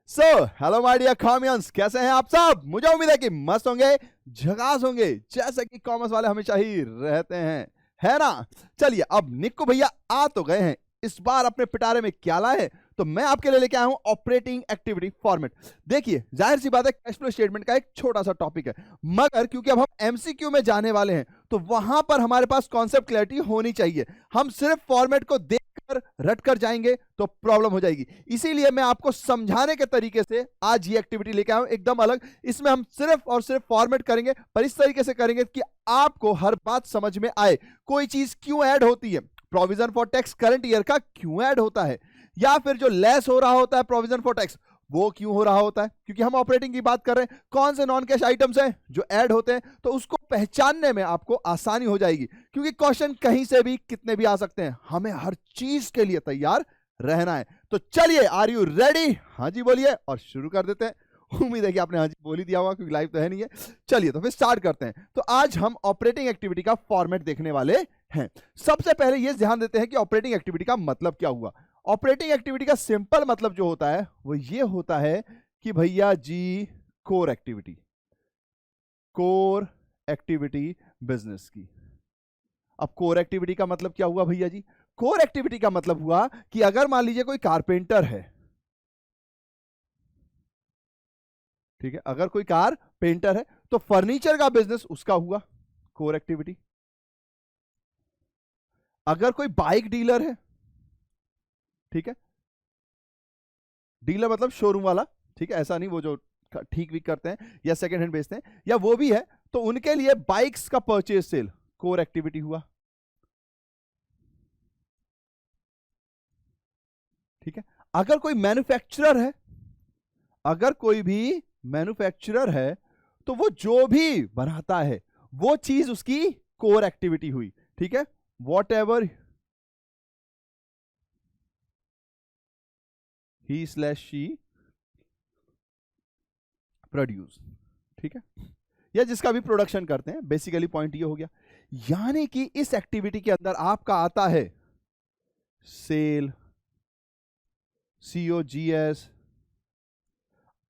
So hello my dear कॉमियंस, कैसे हैं आप सब। मुझे उम्मीद है कि मस्त होंगे, झकास होंगे, जैसे कि कॉमर्स वाले हमेशा ही रहते हैं, है ना। चलिए अब निक्कू भैया आ तो गए हैं। इस बार अपने पिटारे में क्या लाए हैं, तो मैं आपके लिए लेके आया हूं ऑपरेटिंग एक्टिविटी फॉर्मेट। देखिए जाहिर सी बात है, कैश फ्लो स्टेटमेंट का एक छोटा सा टॉपिक है, मगर क्योंकि अब हम एमसीक्यू में जाने वाले हैं तो वहां पर हमारे पास कॉन्सेप्ट क्लैरिटी होनी चाहिए। हम सिर्फ फॉर्मेट को देखकर रट कर जाएंगे तो प्रॉब्लम हो जाएगी। इसीलिए मैं आपको समझाने के तरीके से आज ये एक्टिविटी लेके आया हूं, एकदम अलग। इसमें हम सिर्फ और सिर्फ फॉर्मेट करेंगे, पर इस तरीके से करेंगे कि आपको हर बात समझ में आए। कोई चीज क्यों ऐड होती है, provision for tax current year का क्यों ऐड होता है, या फिर जो लेस हो रहा होता है प्रोविजन फॉर टैक्स वो क्यों हो रहा होता है, क्योंकि हम ऑपरेटिंग की बात कर रहे हैं। कौन से नॉन कैश आइटम्स हैं जो ऐड होते हैं, तो उसको पहचानने में आपको आसानी हो जाएगी, क्योंकि क्वेश्चन कहीं से भी कितने भी आ सकते हैं। हमें हर चीज के लिए तैयार रहना है। तो चलिए, आर यू रेडी? हाँ जी बोलिए, और शुरू कर देते हैं। उम्मीद है कि आपने हाँ जी बोल ही दिया होगा, क्योंकि लाइव तो है नहीं है। चलिए तो फिर स्टार्ट करते हैं। तो आज हम ऑपरेटिंग एक्टिविटी का फॉर्मेट देखने वाले हैं। सबसे पहले ये ध्यान देते हैं कि ऑपरेटिंग एक्टिविटी का मतलब क्या हुआ। ऑपरेटिंग एक्टिविटी का सिंपल मतलब जो होता है वो ये होता है कि भैया जी core activity, core activity business की। अब कोर एक्टिविटी का मतलब क्या हुआ भैया जी? कोर एक्टिविटी का मतलब हुआ कि अगर मान लीजिए कोई कारपेंटर है, ठीक है, अगर कोई कारपेंटर है तो फर्नीचर का बिजनेस उसका हुआ कोर एक्टिविटी। अगर कोई बाइक डीलर है, ठीक है, डीलर मतलब शोरूम वाला, ठीक है, ऐसा नहीं वो जो ठीक भी करते हैं या सेकंड हैंड बेचते हैं, या वो भी है, तो उनके लिए बाइक्स का परचेज सेल कोर एक्टिविटी हुआ। ठीक है। अगर कोई मैन्युफैक्चरर है, अगर कोई भी मैन्युफैक्चरर है, तो वो जो भी बनाता है वो चीज उसकी कोर एक्टिविटी हुई। ठीक है, what ever he slash she produce, ठीक है, या जिसका भी प्रोडक्शन करते हैं, बेसिकली पॉइंट ये हो गया। यानी कि इस एक्टिविटी के अंदर आपका आता है सेल, सीओजीएस।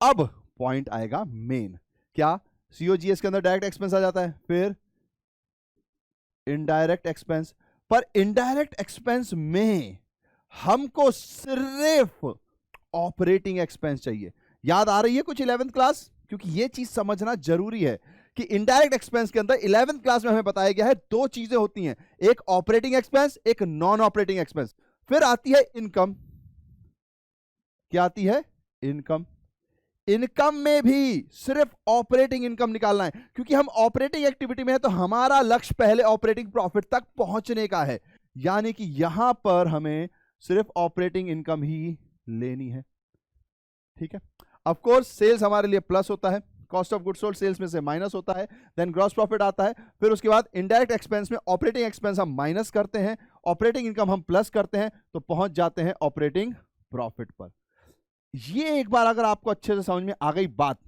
अब पॉइंट आएगा मेन, क्या? सीओजीएस के अंदर डायरेक्ट एक्सपेंस आ जाता है, फिर इनडायरेक्ट एक्सपेंस। पर इनडायरेक्ट एक्सपेंस में हमको सिर्फ ऑपरेटिंग एक्सपेंस चाहिए। याद आ रही है कुछ 11th क्लास? क्योंकि यह चीज समझना जरूरी है कि इनडायरेक्ट एक्सपेंस के अंदर 11th क्लास में हमें बताया गया है दो चीजें होती हैं, एक ऑपरेटिंग एक्सपेंस, एक नॉन ऑपरेटिंग एक्सपेंस। फिर आती है इनकम। क्या आती है? इनकम। इनकम में भी सिर्फ ऑपरेटिंग इनकम निकालना है, क्योंकि हम ऑपरेटिंग एक्टिविटी में है तो हमारा लक्ष्य पहले ऑपरेटिंग प्रॉफिट तक पहुंचने का है। यानी कि यहां पर हमें सिर्फ ऑपरेटिंग इनकम ही लेनी है। ठीक है। ऑफ कोर्स सेल्स हमारे लिए प्लस होता है, cost of goods sold sales में से माइनस होता है, देन ग्रॉस प्रॉफिट आता है, फिर उसके बाद इनडायरेक्ट एक्सपेंस में ऑपरेटिंग एक्सपेंस हम माइनस करते हैं, ऑपरेटिंग इनकम हम प्लस करते हैं, तो पहुंच जाते हैं ऑपरेटिंग प्रॉफिट पर। ये एक बार अगर आपको अच्छे से समझ में आ गई बात,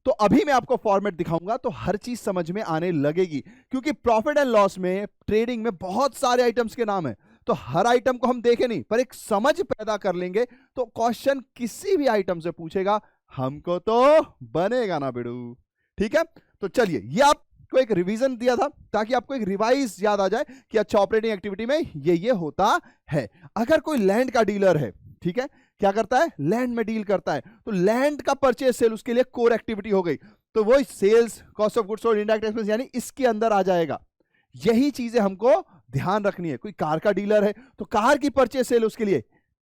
तो अभी मैं आपको फॉर्मेट दिखाऊंगा तो हर चीज समझ में आने लगेगी। क्योंकि प्रॉफिट एंड लॉस में, ट्रेडिंग में बहुत सारे आइटम्स के नाम है, तो हर आइटम को हम देखें नहीं, पर एक समझ पैदा कर लेंगे तो क्वेश्चन किसी भी आइटम से पूछेगा, हमको तो बनेगा ना बेड़ू। ठीक है, तो चलिए, ये आपको एक रिवीजन दिया था ताकि आपको एक रिवाइज याद आ जाए कि अच्छा ऑपरेटिंग एक्टिविटी में ये होता है। अगर कोई लैंड का डीलर है, ठीक है, क्या करता है? लैंड में डील करता है, तो लैंड का परचेज सेल उसके लिए कोर एक्टिविटी हो गई। तो वो sales, cost of goods sold, indirect expense, यानी इसके अंदर आ जाएगा। यही चीजें हमको ध्यान रखनी है। कोई कार का डीलर है तो कार की परचेज सेल उसके लिए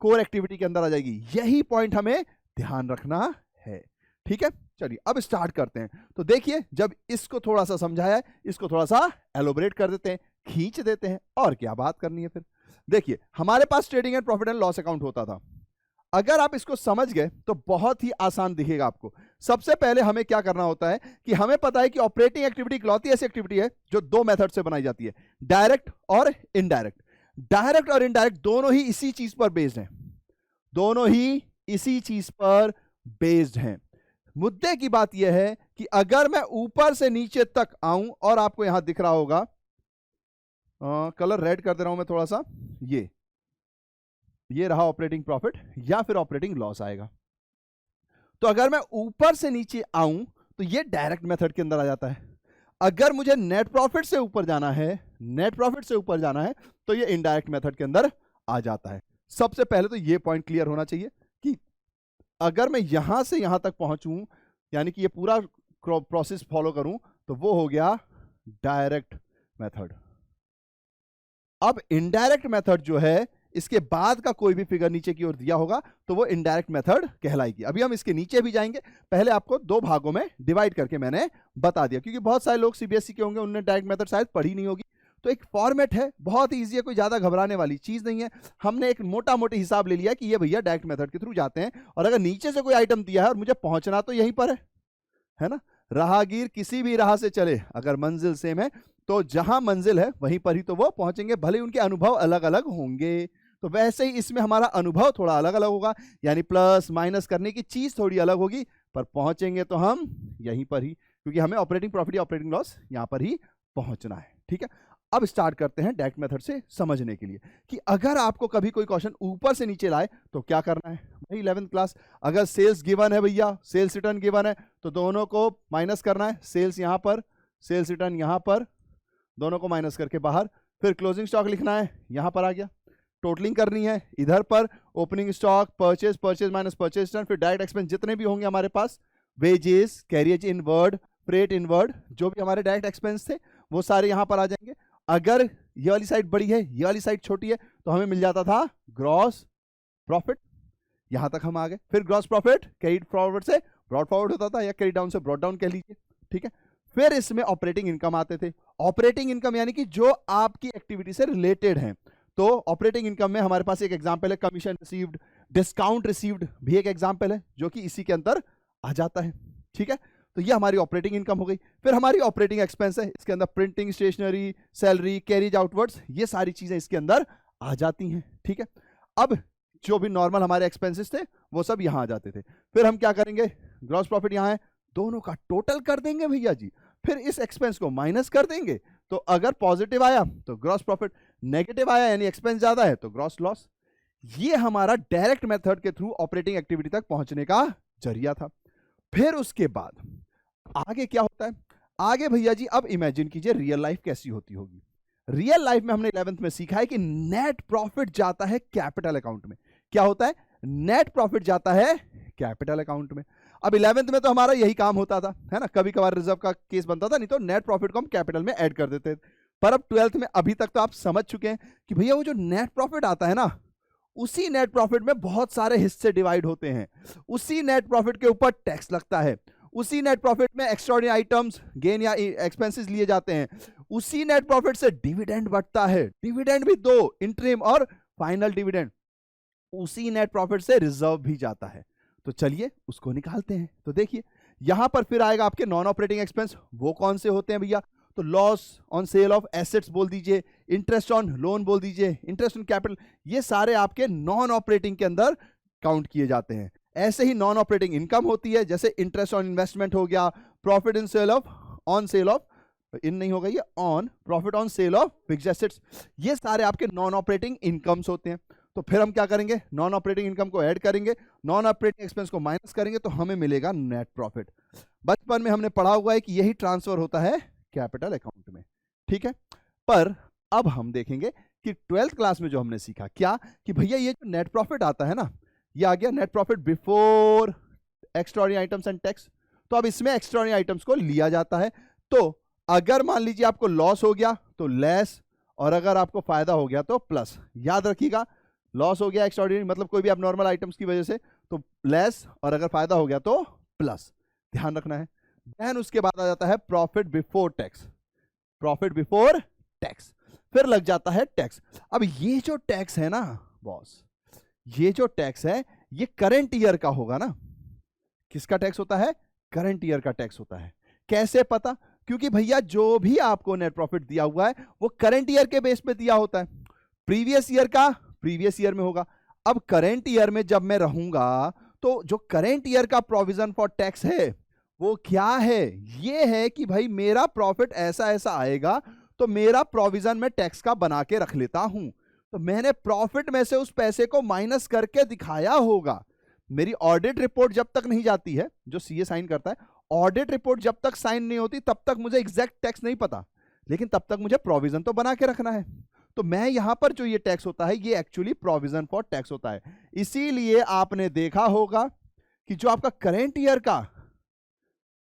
कोर एक्टिविटी के अंदर आ जाएगी। यही पॉइंट हमें ध्यान रखना है। ठीक है, चलिए अब स्टार्ट करते हैं। तो देखिए, जब इसको थोड़ा सा समझाया है, इसको थोड़ा सा एलोबरेट कर देते हैं, खींच देते हैं, और क्या बात करनी है फिर। देखिए, हमारे पास trading and profit and loss account होता था। अगर आप इसको समझ गए तो बहुत ही आसान दिखेगा आपको। सबसे पहले हमें क्या करना होता है कि हमें पता है कि ऑपरेटिंग एक्टिविटी इकलौती ऐसी एक्टिविटी है जो दो मेथड से बनाई जाती है, डायरेक्ट और इनडायरेक्ट। डायरेक्ट और इनडायरेक्ट दोनों ही इसी चीज पर बेस्ड हैं, दोनों ही इसी चीज पर बेस्ड हैं। मुद्दे की बात यह है कि अगर मैं ऊपर से नीचे तक आऊं, और आपको यहां दिख रहा होगा, कलर रेड कर दे रहा हूं मैं थोड़ा सा, ये रहा ऑपरेटिंग प्रॉफिट या फिर ऑपरेटिंग लॉस आएगा। तो अगर मैं ऊपर से नीचे आऊं तो ये डायरेक्ट मेथड के अंदर आ जाता है। अगर मुझे नेट प्रॉफिट से ऊपर जाना है, नेट प्रॉफिट से ऊपर जाना है, तो ये इनडायरेक्ट मेथड के अंदर आ जाता है। सबसे पहले तो ये पॉइंट क्लियर होना चाहिए कि अगर मैं यहां से यहां तक पहुंचूं, यानी कि ये पूरा प्रोसेस फॉलो करूं, तो वो हो गया डायरेक्ट मेथड। अब इनडायरेक्ट मेथड जो है, इसके बाद का कोई भी फिगर नीचे की ओर दिया होगा तो वो इनडायरेक्ट मेथड कहलाएगी। अभी हम इसके नीचे भी जाएंगे, पहले आपको दो भागों में डिवाइड करके मैंने बता दिया, क्योंकि बहुत सारे लोग सीबीएसई के होंगे, उन्होंने डायरेक्ट मेथड शायद पढ़ी नहीं होगी। तो एक फॉर्मेट है, बहुत ईजी है, कोई ज्यादा घबराने वाली चीज नहीं है। हमने एक मोटा मोटी हिसाब ले लिया कि ये भैया डायरेक्ट मेथड के थ्रू जाते हैं, और अगर नीचे से कोई आइटम दिया है और मुझे पहुंचना तो यहीं पर है ना। राहगीर किसी भी राह से चले, अगर मंजिल सेम है तो जहां मंजिल है वहीं पर ही तो वो पहुंचेंगे, भले उनके अनुभव अलग अलग होंगे। तो वैसे ही इसमें हमारा अनुभव थोड़ा अलग अलग होगा, यानी प्लस माइनस करने की चीज थोड़ी अलग होगी, पर पहुंचेंगे तो हम यहीं पर ही, क्योंकि हमें ऑपरेटिंग प्रॉफिट या ऑपरेटिंग लॉस यहां पर ही पहुंचना है। ठीक है, अब स्टार्ट करते हैं डायरेक्ट मेथड से समझने के लिए कि अगर आपको कभी कोई क्वेश्चन ऊपर से नीचे लाए तो क्या करना है। भाई 11th क्लास, अगर सेल्स गिवन है भैया, सेल्स रिटर्न गिवन है, तो दोनों को माइनस करना है। सेल्स यहां पर, सेल्स रिटर्न यहां पर, दोनों को माइनस करके बाहर, फिर क्लोजिंग स्टॉक लिखना है, यहां पर आ गया। टोटलिंग करनी है इधर पर, opening stock, purchase, purchase minus purchase return, फिर डायरेक्ट एक्सपेंस जितने भी होंगे हमारे पास, wages, carriage inward, freight inward, जो भी हमारे डायरेक्ट एक्सपेंस थे वो सारे यहां पर आ जाएंगे। अगर ये वाली साइड बड़ी है, ये वाली साइड छोटी है, तो हमें मिल जाता था ग्रॉस प्रॉफिट, यहां तक हम आ गए। फिर ग्रॉस प्रॉफिट कैरीड फॉरवर्ड से ब्रॉड फॉरवर्ड होता था, या कैरी डाउन से ब्रॉड डाउन कह लीजिए। ठीक है, फिर इसमें ऑपरेटिंग इनकम आते थे। ऑपरेटिंग इनकम यानी कि जो आपकी एक्टिविटी से रिलेटेड है। तो ऑपरेटिंग इनकम में हमारे पास एक एग्जांपल है कमीशन रिसीव्ड, डिस्काउंट रिसीव्ड भी एक एग्जांपल है, जो कि इसी के अंदर आ जाता है। ठीक है, तो ये हमारी ऑपरेटिंग इनकम हो गई। फिर हमारी ऑपरेटिंग एक्सपेंस है, इसके अंदर printing, stationery, salary, carriage outwards, ये सारी चीजें इसके अंदर आ जाती हैं। ठीक है, अब जो भी नॉर्मल हमारे एक्सपेंसेस थे वो सब यहां आ जाते थे। फिर हम क्या करेंगे, ग्रॉस प्रॉफिट यहां है, दोनों का टोटल कर देंगे भैया जी, फिर इस एक्सपेंस को माइनस कर देंगे। तो अगर पॉजिटिव आया तो ग्रॉस प्रॉफिट, नेगेटिव आया यानी एक्सपेंस ज्यादा है तो ग्रॉस लॉस। ये हमारा डायरेक्ट मेथड के थ्रू ऑपरेटिंग एक्टिविटी तक पहुंचने का जरिया था। फिर उसके बाद आगे क्या होता है, आगे भैया जी अब इमेजिन कीजिए रियल लाइफ कैसी होती होगी। रियल लाइफ में हमने 11th में सीखा है कि नेट प्रॉफिट जाता है कैपिटल अकाउंट में। क्या होता है, नेट प्रॉफिट जाता है कैपिटल अकाउंट में। अब 11th में तो हमारा यही काम होता था, है ना, कभी कभार रिजर्व का केस बनता था, नहीं तो नेट प्रॉफिट को हम कैपिटल में ऐड कर देते थे। पर अब 12th में अभी तक तो आप समझ चुके हैं कि भैया वो जो नेट प्रॉफिट आता है ना, उसी नेट प्रॉफिट में बहुत सारे हिस्से डिवाइड होते हैं, उसी नेट प्रॉफिट के ऊपर टैक्स लगता है, उसी नेट प्रॉफिट में एक्स्ट्राऑर्डिनरी आइटम्स, गेन या एक्सपेंसेस लिए जाते हैं, उसी नेट प्रॉफिट से डिविडेंड बढ़ता है, डिविडेंड भी दो, इंटरिम और फाइनल डिविडेंड, उसी नेट प्रॉफिट से रिजर्व भी जाता है। तो चलिए उसको निकालते हैं। तो देखिए यहां पर फिर आएगा आपके नॉन ऑपरेटिंग एक्सपेंस, वो कौन से होते हैं भैया, तो loss on sale of assets बोल दीजिए, इंटरेस्ट ऑन लोन बोल दीजिए, इंटरेस्ट ऑन कैपिटल, ये सारे आपके नॉन ऑपरेटिंग के अंदर काउंट किए जाते हैं। ऐसे ही नॉन ऑपरेटिंग इनकम होती है, जैसे इंटरेस्ट ऑन इन्वेस्टमेंट हो गया, profit in sale of, on sale of, in नहीं होगा ये, on profit on sale of fixed assets, ये सारे आपके नॉन ऑपरेटिंग इनकम्स होते हैं। तो फिर हम क्या करेंगे, नॉन ऑपरेटिंग इनकम को ऐड करेंगे, नॉन ऑपरेटिंग एक्सपेंस को माइनस करेंगे, तो हमें मिलेगा नेट प्रॉफिट। बचपन में हमने पढ़ा हुआ है कि यही ट्रांसफर होता है कैपिटल अकाउंट में। ठीक है, पर अब हम देखेंगे कि 12th क्लास में जो हमने सीखा क्या, कि भैया ये जो नेट प्रॉफिट आता है ना, ये आ गया net profit before extraordinary items and tax. तो अब इसमें एक्स्ट्राऑर्डिनरी आइटम्स को लिया जाता है। तो अगर मान लीजिए आपको लॉस हो गया तो लेस, और अगर आपको फायदा हो गया तो प्लस। याद रखिएगा, लॉस हो गया एक्स्ट्राऑर्डिनरी मतलब कोई भी abnormal आइटम्स की वजह से तो लेस, और अगर फायदा हो गया तो प्लस, ध्यान रखना है। देन उसके बाद आ जाता है profit before tax, profit before tax, फिर लग जाता है टैक्स। अब ये जो टैक्स है ना बॉस, ये जो टैक्स है ये करंट ईयर का होगा ना। किसका टैक्स होता है, करंट ईयर का टैक्स होता है। कैसे पता, क्योंकि भैया जो भी आपको नेट प्रॉफिट दिया हुआ है वो करंट ईयर के बेस पे दिया होता है, प्रीवियस ईयर का प्रीवियस ईयर में होगा। अब करंट ईयर में जब मैं रहूंगा तो जो करंट ईयर का प्रोविजन फॉर टैक्स है वो क्या है, ये है कि भाई मेरा प्रॉफिट ऐसा ऐसा आएगा तो मेरा प्रोविजन में टैक्स का बना के रख लेता हूं। तो मैंने प्रॉफिट में से उस पैसे को माइनस करके दिखाया होगा। मेरी ऑडिट रिपोर्ट जब तक नहीं जाती है, जो सीए साइन करता है, ऑडिट रिपोर्ट जब तक साइन नहीं होती तब तक मुझे एग्जैक्ट टैक्स नहीं पता, लेकिन तब तक मुझे प्रोविजन तो बना के रखना है। तो मैं यहां पर जो ये टैक्स होता है ये एक्चुअली प्रोविजन फॉर टैक्स होता है। इसीलिए आपने देखा होगा कि जो आपका करेंट ईयर का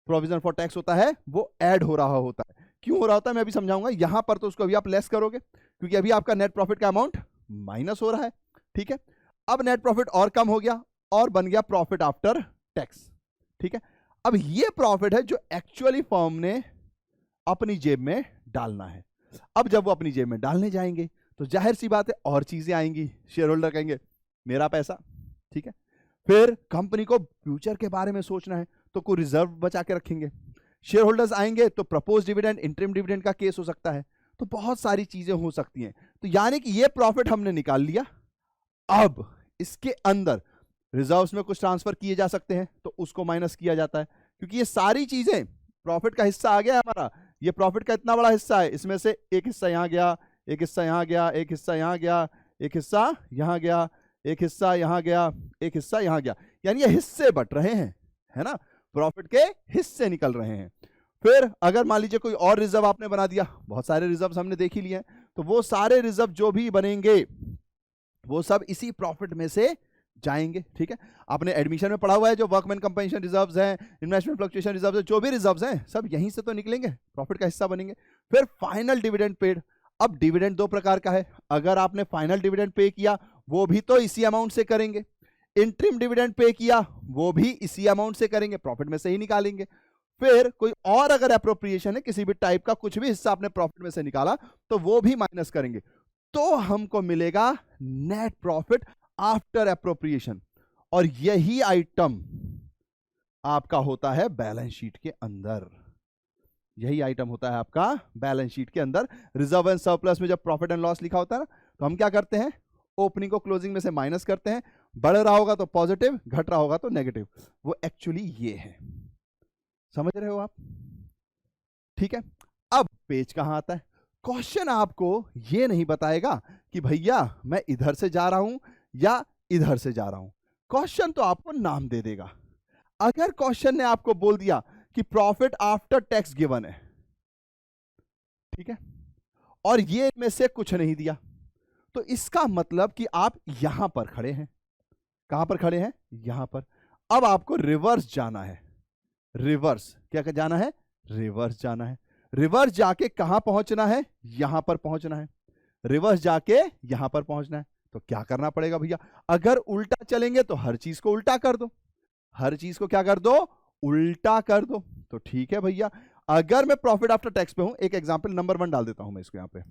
प्रोविजन फॉर टैक्स होता है वो ऐड हो रहा होता है। क्यों हो रहा होता है मैं अभी समझाऊंगा। यहां पर तो उसको अभी आप लेस करोगे क्योंकि अभी आपका नेट प्रॉफिट का अमाउंट माइनस हो रहा है, ठीक है। अब नेट प्रॉफिट और कम हो गया और बन गया प्रॉफिट आफ्टर टैक्स, ठीक है। अब ये प्रॉफिट है जो एक्चुअली फर्म ने अपनी जेब में डालना है। अब जब वो अपनी जेब में डालने जाएंगे तो जाहिर सी बात है और चीजें आएंगी, शेयर होल्डर कहेंगे मेरा पैसा, ठीक है। फिर कंपनी को फ्यूचर के बारे में सोचना है तो कोई रिजर्व बचा के रखेंगे। शेयर होल्डर्स आएंगे तो प्रपोज डिविडेंड, इंटरिम डिविडेंड का केस हो सकता है, तो बहुत सारी चीजें हो सकती हैं। तो यानी कि ये प्रॉफिट हमने निकाल लिया। अब इसके अंदर रिजर्व्स में कुछ ट्रांसफर किए जा सकते हैं तो उसको माइनस किया जाता है, क्योंकि ये सारी चीजें प्रॉफिट का हिस्सा आ गया हमारा। ये प्रॉफिट का इतना बड़ा हिस्सा है, इसमें से एक हिस्सा यहां गया, एक हिस्सा यहां गया, एक हिस्सा यहां गया, एक हिस्सा यहां गया, एक हिस्सा यहां गया, एक हिस्सा यहां गया, यानी ये हिस्से बट रहे हैं, है ना, प्रॉफिट के हिस्से निकल रहे हैं। फिर अगर मान लीजिए कोई और रिजर्व आपने बना दिया, बहुत सारे रिजर्व हमने देख ही लिए हैं, तो वो सारे रिजर्व जो भी बनेंगे वो सब इसी प्रॉफिट में से जाएंगे, ठीक है। आपने एडमिशन में पढ़ा हुआ है जो वर्कमैन कंपनसेशन रिजर्व्स हैं, इन्वेस्टमेंट फ्लक्चुएशन रिजर्व्स हैं, जो भी रिजर्व्स हैं सब यहीं से तो निकलेंगे, प्रॉफिट का हिस्सा बनेंगे। फिर फाइनल डिविडेंड पेड। अब डिविडेंड दो प्रकार का है, अगर आपने फाइनल डिविडेंड पे किया वो भी तो इसी अमाउंट से करेंगे, इंटरिम डिविडेंड पे किया वो भी इसी अमाउंट से करेंगे, प्रॉफिट में से ही निकालेंगे। फिर कोई और अगर एप्रोप्रिएशन है किसी भी टाइप का, कुछ भी हिस्सा आपने प्रॉफिट में से निकाला तो वो भी माइनस करेंगे, तो हमको मिलेगा नेट प्रॉफिट आफ्टर एप्रोप्रिएशन। और यही आइटम आपका होता है बैलेंस शीट के अंदर, यही आइटम होता है आपका बैलेंस शीट के अंदर। रिजर्व एंड सरप्लस में जब प्रॉफिट एंड लॉस लिखा होता है ना, तो हम क्या करते हैं, ओपनिंग को क्लोजिंग में से माइनस करते हैं, बढ़ रहा होगा तो पॉजिटिव, घट रहा होगा तो नेगेटिव। वो एक्चुअली ये है, समझ रहे हो आप, ठीक है। अब पेज कहां आता है, क्वेश्चन आपको ये नहीं बताएगा कि भैया मैं इधर से जा रहा हूं या इधर से जा रहा हूं, क्वेश्चन तो आपको नाम दे देगा। अगर क्वेश्चन ने आपको बोल दिया कि प्रॉफिट आफ्टर टैक्स गिवन है, ठीक है, और ये में से कुछ नहीं दिया, तो इसका मतलब कि आप यहां पर खड़े हैं। कहां पर खड़े हैं, यहां पर। अब आपको रिवर्स जाना है, रिवर्स क्या जाना है, रिवर्स जाना है। रिवर्स जाके कहां पहुंचना है, यहां पर पहुंचना है, रिवर्स जाके यहां पर पहुंचना है। तो क्या करना पड़ेगा भैया, अगर उल्टा चलेंगे तो हर चीज को उल्टा कर दो, हर चीज को क्या कर दो, उल्टा कर दो। तो ठीक है भैया, अगर मैं प्रॉफिट आफ्टर टैक्स पे हूं, एक एग्जांपल नंबर 1 डाल देता हूं मैं इसको यहां पे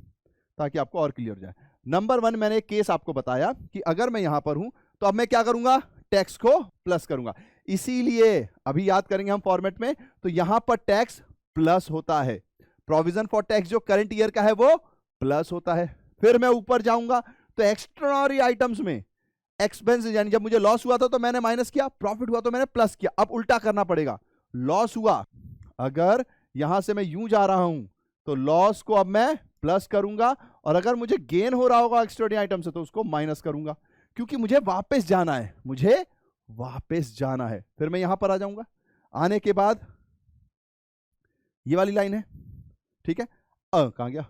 ताकि आपको और क्लियर हो जाए। नंबर 1 मैंने एक केस आपको बताया कि अगर मैं यहां पर हूं तो अब मैं क्या करूंगा, टैक्स को प्लस करूंगा। इसीलिए अभी याद करेंगे हम फॉर्मेट में, तो यहां पर टैक्स प्लस होता है, प्रोविजन फॉर टैक्स जो करंट ईयर का है वो प्लस होता है। फिर मैं ऊपर जाऊंगा तो एक्स्ट्राऑर्डिनरी आइटम्स में एक्सपेंस, यानी जब मुझे लॉस हुआ था तो मैंने माइनस किया, प्रॉफिट हुआ तो मैंने प्लस किया। अब उल्टा करना पड़ेगा, लॉस हुआ, अगर यहां से मैं यूं जा रहा हूं तो लॉस को अब मैं प्लस करूंगा, और अगर मुझे गेन हो रहा होगा एक्स्ट्राऑर्डिनरी आइटम से तो उसको माइनस करूंगा, क्योंकि मुझे वापस जाना है, मुझे वापस जाना है। फिर मैं यहां पर आ जाऊंगा, आने के बाद ये वाली लाइन है, ठीक है, कहां गया,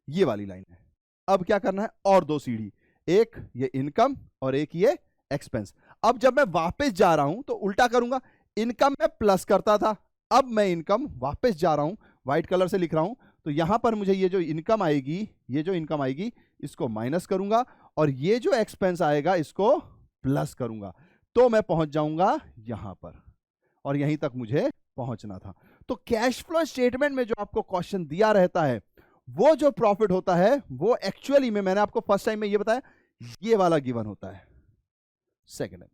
ये वाली लाइन है। अब क्या करना है, और दो सीढ़ी, एक ये इनकम और एक ये एक्सपेंस। अब जब मैं वापस जा रहा हूं तो उल्टा करूंगा, इनकम में प्लस करता था, अब मैं इनकम वापस जा रहा हूं, व्हाइट कलर से लिख रहा हूं, तो यहां पर मुझे ये जो इनकम आएगी, ये जो इनकम आएगी इसको माइनस करूंगा, और ये जो एक्सपेंस आएगा इसको प्लस करूंगा, तो मैं पहुंच जाऊंगा यहां पर, और यहीं तक मुझे पहुंचना था। तो कैश फ्लो स्टेटमेंट में जो आपको क्वेश्चन दिया रहता है, वो जो प्रॉफिट होता है वो एक्चुअली में, मैंने आपको फर्स्ट टाइम में ये बताया, ये वाला गिवन होता है, सेकंड है,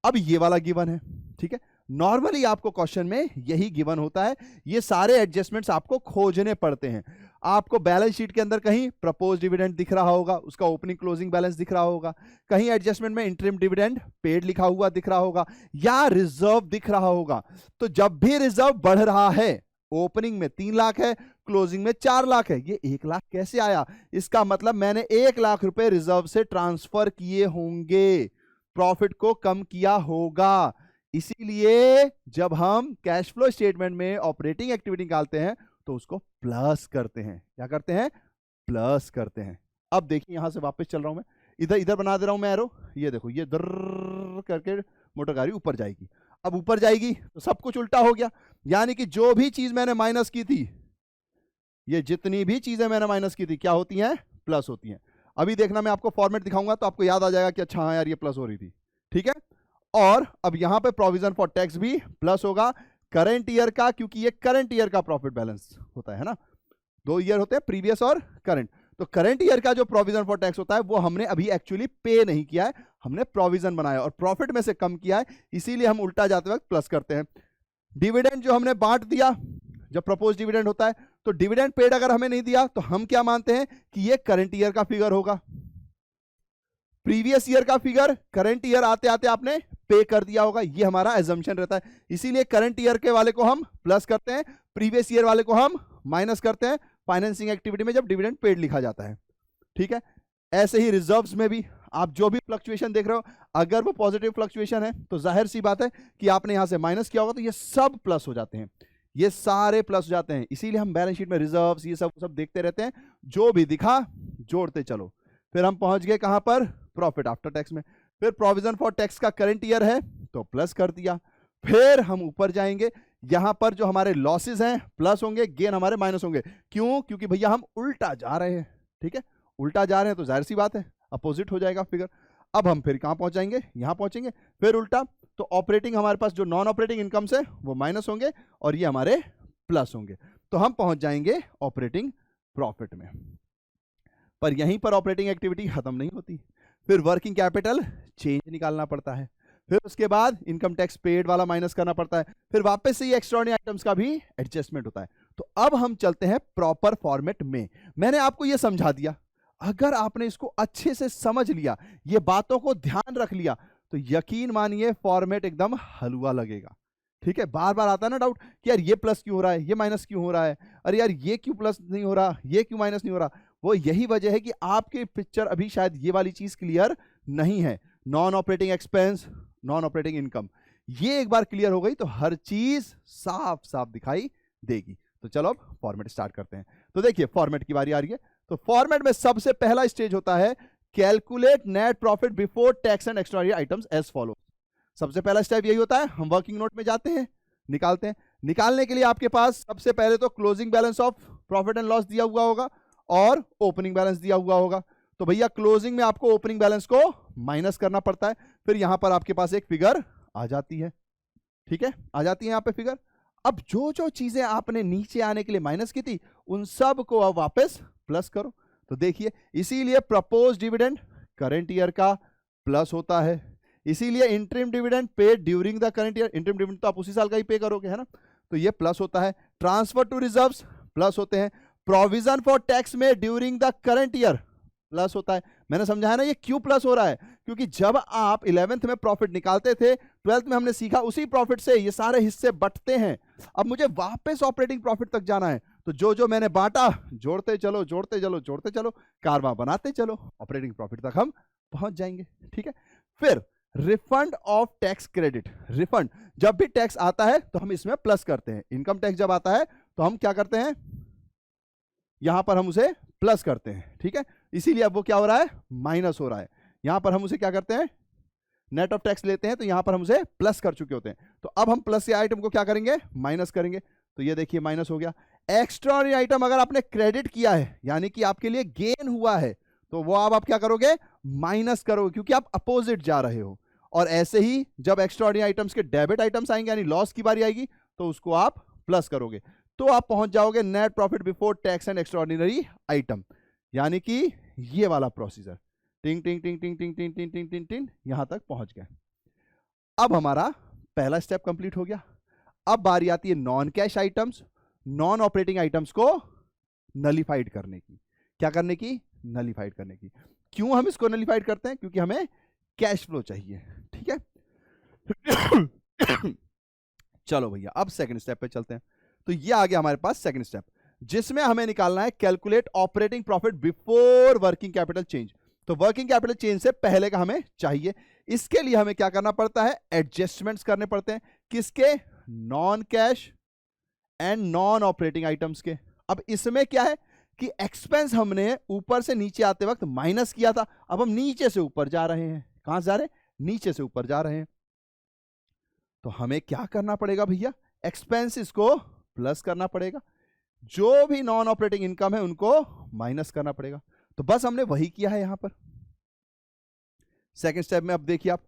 अब ये वाला गिवन है, ठीक है। नॉर्मली आपको क्वेश्चन में यही गिवन होता है, ये सारे एडजस्टमेंट्स आपको खोजने पड़ते हैं। आपको बैलेंस शीट के अंदर कहीं प्रपोज डिविडेंड दिख रहा होगा, उसका ओपनिंग क्लोजिंग बैलेंस दिख रहा होगा, कहीं एडजस्टमेंट में इंटरिम डिविडेंड पेड लिखा हुआ दिख रहा होगा, या रिजर्व दिख रहा होगा। तो जब भी रिजर्व बढ़ रहा है, ओपनिंग में 3 लाख है, क्लोजिंग में 4 लाख है, ये 1 लाख कैसे आया, इसका मतलब मैंने 1 लाख रुपए रिजर्व से ट्रांसफर किए होंगे, प्रॉफिट को कम किया होगा। इसीलिए जब हम कैश फ्लो स्टेटमेंट में ऑपरेटिंग एक्टिविटी निकालते हैं तो उसको प्लस करते हैं। क्या करते हैं? प्लस करते हैं। अब देखिए यहां से वापस चल रहा हूं मैं, इधर इधर बना दे रहा हूं मैं एरो। ये देखो, ये दर्र करके मोटर गाड़ी ऊपर जाएगी। अब ऊपर जाएगी तो सब कुछ उल्टा हो गया, यानी कि जो भी चीज मैंने माइनस की थी, ये जितनी भी चीजें मैंने माइनस की थी क्या होती हैं? प्लस होती हैं। अभी देखना, मैं आपको फॉर्मेट दिखाऊंगा तो आपको याद आ जाएगा कि अच्छा हाँ यार ये प्लस हो रही थी। ठीक है, और अब यहां पे प्रोविजन फॉर टैक्स भी प्लस होगा करंट ईयर का, क्योंकि ये करंट ईयर का प्रॉफिट बैलेंस होता है ना। 2 ईयर होते हैं, प्रीवियस और करंट। तो करंट ईयर का जो प्रोविजन फॉर टैक्स होता है वो हमने अभी एक्चुअली पे नहीं किया है, हमने प्रोविजन बनाया और प्रॉफिट में से कम किया है, इसीलिए हम उल्टा जाते वक्त प्लस करते हैं। डिविडेंड जो हमने बांट दिया, जब प्रपोज डिविडेंड होता है तो डिविडेंड पेड अगर हमें नहीं दिया तो हम क्या मानते हैं कि ये करंट ईयर का फिगर होगा। प्रीवियस ईयर का फिगर करंट ईयर आते आते आपने पे कर दिया होगा, ये हमारा एजम्पशन रहता है। इसीलिए करंट ईयर के वाले को हम प्लस करते हैं, प्रीवियस ईयर वाले को हम माइनस करते हैं फाइनेंसिंग एक्टिविटी में जब डिविडेंड पेड लिखा जाता है। ठीक है, ऐसे ही रिजर्व्स में भी आप जो भी फ्लक्चुएशन देख रहे हो, अगर वो पॉजिटिव फ्लक्चुएशन है तो जाहिर सी बात है कि आपने यहां से माइनस किया होगा तो ये सब प्लस हो जाते हैं, ये सारे प्लस हो जाते हैं। इसीलिए हम बैलेंस शीट में रिजर्व्स ये सब देखते रहते हैं, जो भी दिखा जोड़ते चलो। फिर हम पहुंच गए कहां पर? प्रॉफिट आफ्टर टैक्स में। फिर प्रोविजन फॉर टैक्स का करंट ईयर है तो प्लस कर दिया। फिर हम ऊपर जाएंगे, यहां पर जो हमारे लॉसेस हैं प्लस होंगे, गेन हमारे माइनस होंगे। क्यों? क्योंकि भैया हम उल्टा जा रहे हैं। ठीक है, उल्टा जा रहे हैं तो जाहिर सी बात है अपोजिट हो जाएगा फिगर। अब हम फिर कहां पहुंच जाएंगे? यहां पहुंचेंगे, फिर उल्टा। तो ऑपरेटिंग हमारे पास जो नॉन ऑपरेटिंग इनकम से वो माइनस होंगे और ये हमारे प्लस होंगे, तो हम पहुंच जाएंगे ऑपरेटिंग प्रॉफिट में। पर यहीं पर ऑपरेटिंग एक्टिविटी खत्म नहीं होती, फिर वर्किंग कैपिटल चेंज निकालना पड़ता है, फिर उसके बाद इनकम टैक्स पेड वाला माइनस करना पड़ता है, फिर वापस से ये एक्स्ट्राऑर्डिनरी आइटम्स का भी एडजस्टमेंट होता है। तो अब हम चलते हैं प्रॉपर फॉर्मेट में। मैंने आपको ये समझा दिया, अगर आपने इसको अच्छे से समझ लिया, ये बातों को ध्यान रख लिया, तो यकीन मानिए फॉर्मेट एकदम हलवा लगेगा। ठीक है, बार बार आता है ना डाउट कि यार ये प्लस क्यों हो रहा है, ये माइनस क्यों हो रहा है, अरे यार ये क्यों प्लस नहीं हो रहा, ये क्यों माइनस नहीं हो रहा। वो यही वजह है कि आपकी पिक्चर अभी शायद ये वाली चीज क्लियर नहीं है। Non operating expense, non operating income, ये एक बार क्लियर हो गई तो हर चीज साफ साफ दिखाई देगी। तो चलो अब फॉर्मेट स्टार्ट करते हैं। तो देखिए फॉर्मेट की बारी आ रही है। तो फॉर्मेट में सबसे पहला स्टेज होता है calculate net profit before tax and extraordinary items as follow. सबसे पहला स्टेप यही होता है, हम वर्किंग नोट में जाते हैं, निकालते हैं। निकालने के लिए आपके पास सबसे पहले तो closing balance of profit and loss दिया हुआ होगा और ओपनिंग बैलेंस दिया हुआ होगा। तो भैया क्लोजिंग में आपको ओपनिंग बैलेंस को माइनस करना पड़ता है, फिर यहां पर आपके पास एक फिगर आ जाती है। ठीक है, आ जाती है यहां पे फिगर। अब जो जो चीजें आपने नीचे आने के लिए माइनस की थी उन सब को अब वापस प्लस करो। तो देखिए, इसीलिए प्रपोज डिविडेंड करंट ईयर का प्लस होता है, इसीलिए interim dividend paid during the current year, interim dividend तो आप उसी साल का ही पे करोगे, है ना, तो ये प्लस होता है। ट्रांसफर टू रिजर्व्स प्लस होते हैं। प्रोविजन फॉर टैक्स में during the current year plus होता है। मैंने समझाया ना ये क्यों प्लस हो रहा है, क्योंकि जब आप 11th में प्रॉफिट निकालते थे, 12th में हमने सीखा उसी प्रॉफिट से ये सारे हिस्से बंटते हैं। अब मुझे वापस ऑपरेटिंग प्रॉफिट तक जाना है, तो जो जो मैंने बांटा जोड़ते चलो जोड़ते चलो जोड़ते चलो, कारवां बनाते चलो, ऑपरेटिंग प्रॉफिट तक हम पहुंच जाएंगे। ठीक है, फिर refund of tax credit. Refund, जब भी टैक्स आता है तो हम इसमें प्लस करते हैं। इनकम टैक्स जब आता है तो हम क्या करते हैं, यहां पर हम उसे प्लस करते हैं। ठीक है, इसीलिए अब वो क्या हो रहा है, माइनस हो रहा है। यहां पर हम उसे क्या करते हैं, नेट ऑफ टैक्स लेते हैं, तो यहां पर हम उसे प्लस कर चुके होते हैं। तो अब हम प्लस के आइटम को क्या करेंगे, माइनस करेंगे। तो ये देखिए माइनस हो गया। एक्स्ट्राऑर्डिनरी आइटम अगर आपने क्रेडिट किया है, यानी कि आपके लिए गेन हुआ है, तो वो अब आप क्या करोगे, माइनस करोगे, क्योंकि आप अपोजिट जा रहे हो। और ऐसे ही जब एक्स्ट्राऑर्डिनरी आइटम्स के डेबिट आइटम्स आएंगे, यानी लॉस की बारी आएगी, तो उसको आप प्लस करोगे, तो आप पहुंच जाओगे net profit before tax and extraordinary item, यानी कि ये वाला प्रोसीजर, टिंग टिंग टिंग टिंग टिंग टिंग टिंग टिंग टिंग टिंग, यहां तक पहुंच गए। अब हमारा पहला स्टेप कंप्लीट हो गया। अब बारी आती है non cash items, non operating items को नलिफाइड करने की। क्या करने की, नलिफाइड करने की। क्यों हम इसको नलिफाइड करते हैं, क्योंकि हमें कैश फ्लो चाहिए। ठीक है चलो भैया अब सेकंड स्टेप पे चलते हैं। तो ये आ गया हमारे पास सेकंड स्टेप, जिसमें हमें निकालना है calculate operating profit before working capital change. तो वर्किंग कैपिटल चेंज से पहले का हमें चाहिए। इसके लिए हमें क्या करना पड़ता है, एडजस्टमेंट्स करने पड़ते हैं। किसके, non cash and non operating items के। अब इसमें क्या है कि एक्सपेंस हमने ऊपर से नीचे आते वक्त माइनस किया था, अब हम नीचे से ऊपर जा रहे हैं। कहां जा रहे हैं, नीचे से ऊपर जा रहे हैं। तो हमें क्या करना पड़ेगा भैया, एक्सपेंसेस को प्लस करना पड़ेगा, जो भी नॉन ऑपरेटिंग इनकम है उनको माइनस करना पड़ेगा। तो बस हमने वही किया है यहां पर। सेकंड स्टेप में अब देखिए आप,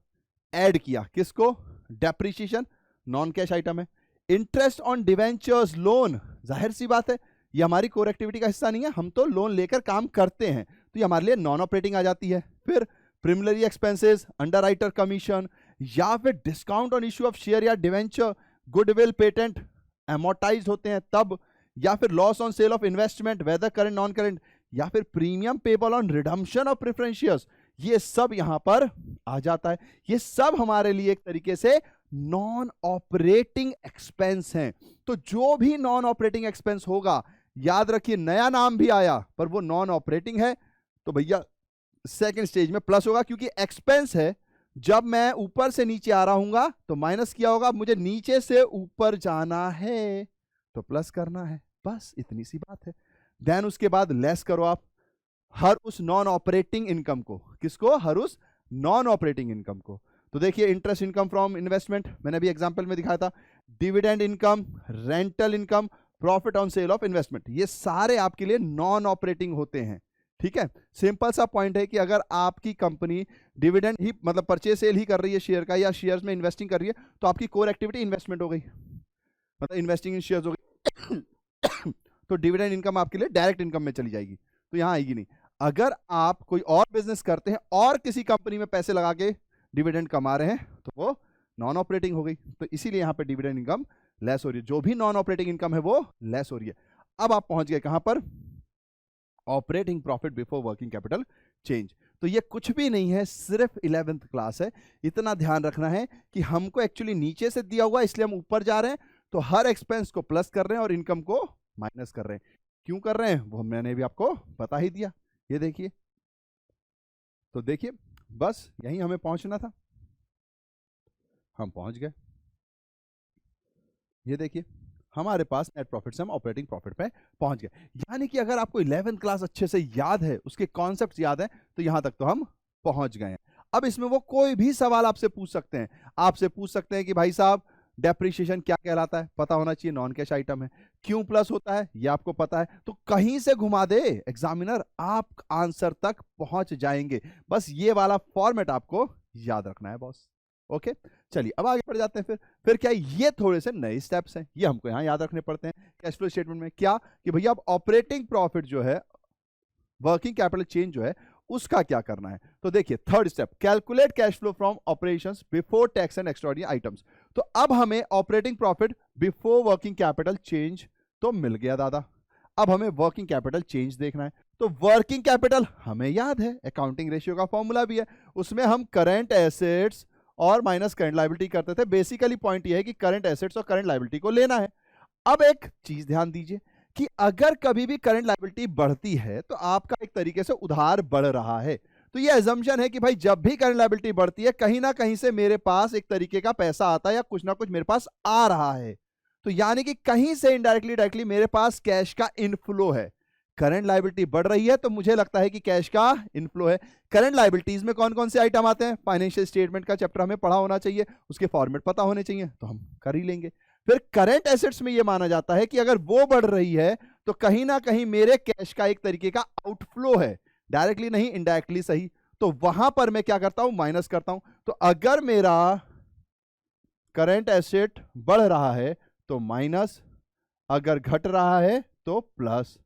ऐड किया किसको, डेप्रिसिएशन, नॉन कैश आइटम है। इंटरेस्ट ऑन डिवेंचर्स लोन, जाहिर सी बात है ये हमारी कोर एक्टिविटी का हिस्सा नहीं है, हम तो लोन लेकर काम करते हैं, तो ये हमारे लिए नॉन ऑपरेटिंग आ जाती है। फिर प्रिमिलरी एक्सपेंसेस, अंडरराइटर कमीशन, या फिर discount on issue of share या डिवेंचर, गुडविल, पेटेंट एमोर्टाइज्ड होते हैं तब, या फिर loss on sale of investment whether current non current, या फिर premium payable on redemption of preference shares, ये सब यहां पर आ जाता है। ये सब हमारे लिए एक तरीके से नॉन ऑपरेटिंग एक्सपेंस हैं। तो जो भी नॉन ऑपरेटिंग एक्सपेंस होगा, याद रखिए नया नाम भी आया पर वो नॉन ऑपरेटिंग है, तो भैया सेकंड स्टेज में प्लस होगा, क्योंकि एक्सपेंस है। जब मैं ऊपर से नीचे आ रहा हूंगा तो माइनस किया होगा, मुझे नीचे से ऊपर जाना है तो प्लस करना है, बस इतनी सी बात है। देन उसके बाद लेस करो आप हर उस नॉन ऑपरेटिंग इनकम को। किसको, हर उस नॉन ऑपरेटिंग इनकम को। तो देखिए इंटरेस्ट इनकम फ्रॉम इन्वेस्टमेंट, मैंने अभी एग्जांपल में दिखाया था, dividend income, rental income, profit on sale of investment, ये सारे आपके लिए नॉन ऑपरेटिंग होते हैं। ठीक है, सिंपल सा पॉइंट है कि अगर आपकी कंपनी डिविडेंड ही मतलब परचेज सेल ही कर रही है शेयर का, या शेयर्स में इन्वेस्टिंग कर रही है, तो आपकी कोर एक्टिविटी इन्वेस्टमेंट हो गई, मतलब इन्वेस्टिंग इन शेयर्स हो गई। तो डिविडेंड इनकम आपके लिए डायरेक्ट इनकम में चली जाएगी, तो यहां आएगी नहीं। अगर आप कोई और बिजनेस करते हैं और किसी कंपनी में पैसे लगा के डिविडेंड कमा रहे हैं, तो वो नॉन ऑपरेटिंग हो गई। तो इसीलिए यहां पे डिविडेंड इनकम लेस हो रही है, जो भी नॉन ऑपरेटिंग इनकम है वो लेस हो रही है। अब आप पहुंच गए कहां पर, operating profit before working capital change. तो ये कुछ भी नहीं है, सिर्फ 11th क्लास है। इतना ध्यान रखना है कि हमको एक्चुअली नीचे से दिया हुआ, इसलिए हम ऊपर जा रहे हैं, तो हर एक्सपेंस को प्लस कर रहे हैं और इनकम को माइनस कर रहे हैं। क्यों कर रहे हैं वो मैंने भी आपको बता ही दिया। ये देखिए, तो देखिए बस यहीं हमें पहुंचना था, हम पहुंच गए। ये देखिए हमारे पास नेट प्रॉफिट से हम ऑपरेटिंग प्रॉफिट पे पहुंच गए। यानी कि अगर आपको 11th क्लास अच्छे से याद है, उसके कॉन्सेप्ट्स याद है, तो यहां तक तो हम पहुंच गए हैं। अब इसमें वो कोई भी सवाल आपसे पूछ सकते हैं। आपसे पूछ सकते हैं कि भाई साहब डेप्रिसिएशन क्या कहलाता है, पता होना चाहिए, नॉन कैश आइटम है। क्यों प्लस होता है ये आपको पता है, तो कहीं से घुमा दे एग्जामिनर, आप आंसर तक पहुंच जाएंगे। बस ये वाला फॉर्मेट आपको याद रखना है बॉस। ओके, चलिए अब आगे बढ़ जाते हैं। फिर क्या, ये थोड़े से नए स्टेप्स हैं, ये हमको यहां याद रखने पड़ते हैं कैश फ्लो स्टेटमेंट में। क्या कि भैया अब ऑपरेटिंग प्रॉफिट जो है, वर्किंग कैपिटल चेंज जो है, उसका क्या करना है। तो देखिए third step, calculate cash flow from operations before tax and extraordinary items. तो अब हमें operating profit before working capital change तो मिल गया दादा, अब हमें वर्किंग कैपिटल चेंज देखना है। तो वर्किंग कैपिटल हमें याद है, अकाउंटिंग रेशियो का फॉर्मूला भी है, उसमें हम करंट एसेट्स और माइनस करंट लायबिलिटी करते थे। बेसिकली पॉइंट ये है कि करंट एसेट्स और करंट लायबिलिटी को लेना है। अब एक चीज ध्यान दीजिए कि अगर कभी भी करंट लायबिलिटी बढ़ती है तो आपका एक तरीके से उधार बढ़ रहा है। तो ये अजम्पशन है कि भाई जब भी करंट लायबिलिटी बढ़ती है, कहीं ना कहीं से मेरे पास एक तरीके का पैसा आता है या कुछ ना कुछ मेरे पास आ रहा है। तो यानी कि कहीं से इनडायरेक्टली डायरेक्टली मेरे पास कैश का इनफ्लो है। करंट लायबिलिटी बढ़ रही है तो मुझे लगता है कि कैश का इनफ्लो है। करंट लायबिलिटीज में कौन कौन से आइटम आते हैं, फाइनेंशियल स्टेटमेंट का चैप्टर हमें पढ़ा होना चाहिए, उसके फॉर्मेट पता होने चाहिए, तो हम कर ही लेंगे। फिर करंट एसेट्स में यह माना जाता है कि अगर वो बढ़ रही है तो कहीं ना कहीं मेरे कैश का एक तरीके का आउटफ्लो है, डायरेक्टली नहीं इनडायरेक्टली सही, तो वहां पर मैं क्या करता हूं, माइनस करता हूं। तो अगर मेरा करंट एसेट बढ़ रहा है तो माइनस, अगर घट रहा है तो प्लस।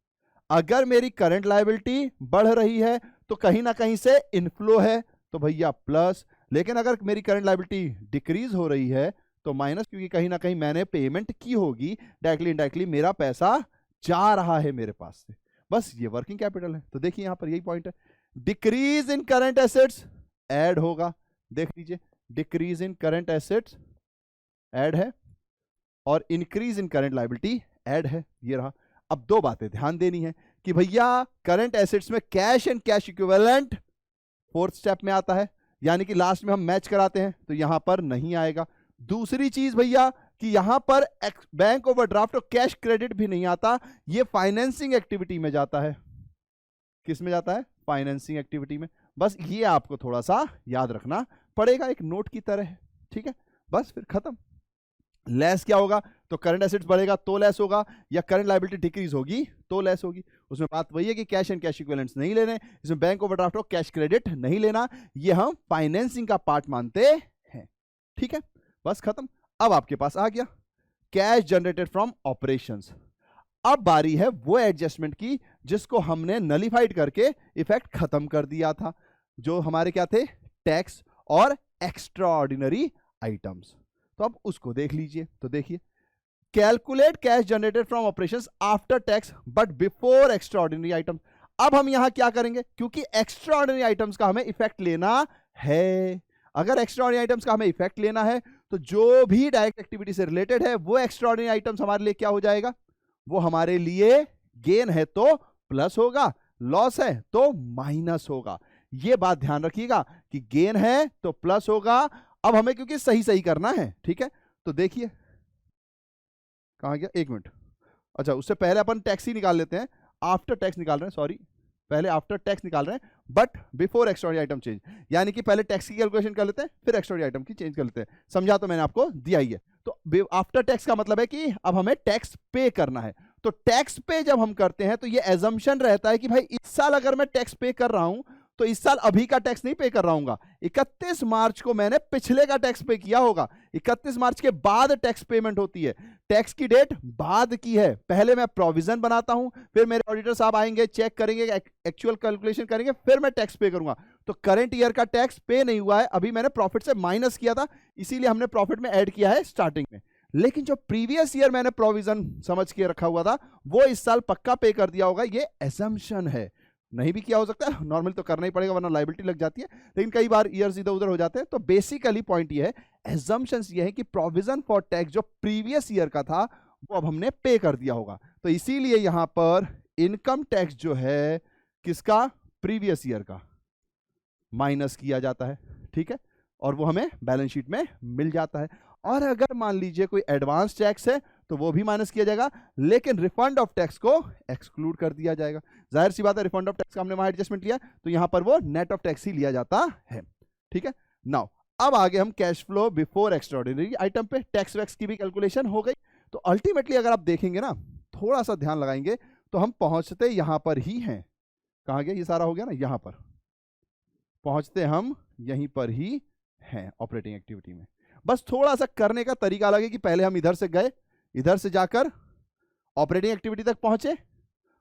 अगर मेरी करंट लायबिलिटी बढ़ रही है तो कहीं ना कहीं से इनफ्लो है, तो भैया प्लस। लेकिन अगर मेरी करंट लायबिलिटी डिक्रीज हो रही है तो माइनस, क्योंकि कहीं ना कहीं मैंने पेमेंट की होगी, डायरेक्टली इनडायरेक्टली मेरा पैसा जा रहा है मेरे पास से। बस ये वर्किंग कैपिटल है। तो देखिए यहां पर यही पॉइंट है, decrease in current assets add होगा, देख लीजिए decrease in current assets add है और increase in current liability add है, ये रहा। अब दो बातें ध्यान देनी है कि भैया करंट एसेट्स में cash and cash equivalent fourth step में आता है, यानी कि लास्ट में हम मैच कराते हैं तो यहां पर नहीं आएगा। दूसरी चीज भैया कि यहां पर बैंक ओवरड्राफ्ट और कैश क्रेडिट भी नहीं आता, ये फाइनेंसिंग एक्टिविटी में जाता है। किस में जाता है? फाइनेंसिंग एक्टिविटी में। बस ये आपको थोड़ा सा याद रखना पड़ेगा, एक नोट की तरह है, ठीक है। बस फिर खत्म। लेस क्या होगा? तो करंट एसेट्स बढ़ेगा तो लेस होगा, या करंट लायबिलिटी डिक्रीज होगी तो लेस होगी। उसमें बात वही है कि कैश एंड कैश इक्विवेलेंट्स नहीं लेने, इसमें बैंक ओवरड्राफ्ट और कैश क्रेडिट नहीं लेना, ये हम फाइनेंसिंग का पार्ट मानते हैं, ठीक है। बस खत्म। अब आपके पास आ गया कैश जनरेटेड फ्रॉम ऑपरेशंस। अब बारी है वो एडजस्टमेंट की जिसको हमने नलिफाइड करके इफेक्ट खत्म कर दिया था, जो हमारे क्या थे? टैक्स और एक्स्ट्रा ऑर्डिनरी आइटम्स। तो अब उसको देख लीजिए। तो देखिए, calculate cash generated from operations after tax but before extra ordinary items. अब हम यहां क्या करेंगे? क्योंकि एक्स्ट्रा ऑर्डिनरी आइटम्स का हमें इफेक्ट लेना है। अगर एक्स्ट्रा ऑर्डिनरी आइटम्स का हमें इफेक्ट लेना है तो जो भी डायरेक्ट एक्टिविटी से रिलेटेड है वो एक्स्ट्रा ऑर्डिनरी आइटम्स हमारे लिए क्या हो जाएगा? वो हमारे लिए गेन है तो प्लस होगा, लॉस है तो माइनस होगा। ये बात ध्यान रखिएगा कि गेन है तो प्लस होगा। अब हमें क्योंकि सही सही करना है, ठीक है। तो देखिए कहां गया, एक मिनट। अच्छा, उससे पहले अपन टैक्स ही निकाल लेते हैं, आफ्टर टैक्स निकाल रहे हैं, सॉरी, पहले आफ्टर टैक्स निकाल रहे हैं but before extraordinary item change, यानी कि पहले टैक्स की कैलकुलेशन कर लेते हैं फिर एक्स्ट्राऑर्डिनरी आइटम की चेंज कर लेते हैं। समझा तो मैंने आपको दिया ही है। तो आफ्टर टैक्स का मतलब है कि अब हमें टैक्स पे करना है। तो टैक्स पे जब हम करते हैं तो ये एजम्पशन रहता है कि भाई इस साल अगर मैं टैक्स पे कर रहा हूं तो इस साल अभी का टैक्स नहीं पे कर रहा हूंगा, 31 मार्च को मैंने पिछले का टैक्स पे किया होगा। 31 मार्च के बाद टैक्स पेमेंट होती है, टैक्स की डेट बाद की है। पहले मैं प्रोविजन बनाता हूं, फिर मेरे ऑडिटर साहब आएंगे, चेक करेंगे, एक्चुअल कैलकुलेशन करेंगे, फिर मैं टैक्स पे करूंगा। तो करंट ईयर का टैक्स पे नहीं हुआ है, अभी मैंने प्रॉफिट से माइनस किया था, इसीलिए हमने प्रॉफिट में ऐड किया है स्टार्टिंग में। लेकिन जो प्रीवियस ईयर मैंने प्रोविजन समझ के रखा हुआ था वो इस साल पक्का पे कर दिया होगा, ये असम्पशन है। नहीं भी किया हो सकता है, नॉर्मल तो करना ही पड़ेगा वरना लायबिलिटी लग जाती है, लेकिन कई बार ईयर्स इधर उधर हो जाते हैं। तो बेसिकली पॉइंट ये है, एजम्पशंस ये है कि प्रोविजन फॉर टैक्स जो प्रीवियस ईयर का था वो अब हमने पे कर दिया होगा। तो इसीलिए यहां पर इनकम टैक्स जो है किसका? प्रीवियस ईयर का माइनस किया जाता है, ठीक है, और वो हमें बैलेंस शीट में मिल जाता है। और अगर मान लीजिए कोई एडवांस टैक्स है तो वो भी माइनस किया जाएगा, लेकिन रिफंड ऑफ टैक्स को एक्सक्लूड कर दिया जाएगा। जाहिर सी बात है, रिफंड ऑफ टैक्स का हमने वहां एडजस्टमेंट लिया तो यहां पर वो नेट ऑफ टैक्स ही लिया जाता है, ठीक है। नाउ अब आगे हम cash flow before extraordinary item पे, टैक्स वैक्स की भी कैलकुलेशन हो गई। तो अल्टीमेटली अगर आप देखेंगे ना, थोड़ा सा ध्यान लगाएंगे तो हम पहुंचते यहां पर ही हैं। कहां गया? ये सारा हो गया ना, यहां पर पहुंचते हम यहीं पर ही हैं ऑपरेटिंग एक्टिविटी में। बस थोड़ा सा करने का तरीका अलग है कि पहले हम इधर से गए, इधर से जाकर ऑपरेटिंग एक्टिविटी तक पहुंचे,